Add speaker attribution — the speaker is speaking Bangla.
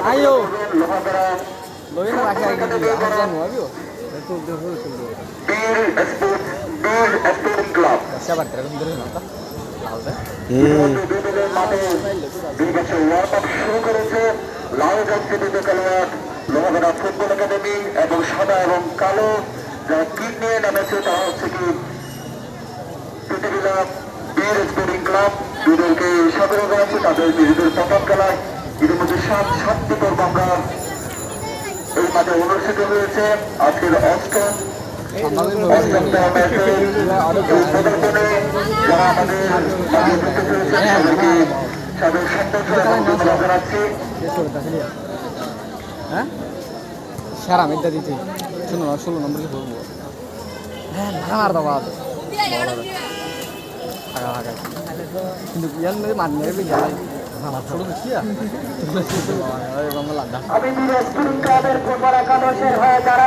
Speaker 1: Ayo. Loin rakhya lagi dia. Hajan mau ayo. Itu dulu dulu. Siapa terus dulu nonton?
Speaker 2: Lohagara football academy এবং সাদা এবং কালো যারা কিট নিয়ে নামেছে তারা হচ্ছে কি পৃথিবীরা বীর স্পোর্টিং ক্লাব দুদলকে সাদরে জানাচ্ছে তাদের নিজেদের প্রথম খেলায় ইতিমধ্যে সাতটি পর্ব আমরা এই মাঠে অনুষ্ঠিত হয়েছে আজকের অষ্টম যারা আমাদের তাদেরকে সাদর সম্পর্ক জানাচ্ছি।
Speaker 1: হ্যাঁ সারা মেঘটা দিতে 16 নম্বরকে বলবো হ্যাঁ মার দাও বাদ কিন্তু ইয়ান মেরে মারনে বে গেল আমার ছোট কি
Speaker 2: আমি মিরাজ ক্লাবের ফুটবল একাদশের হয়ে যারা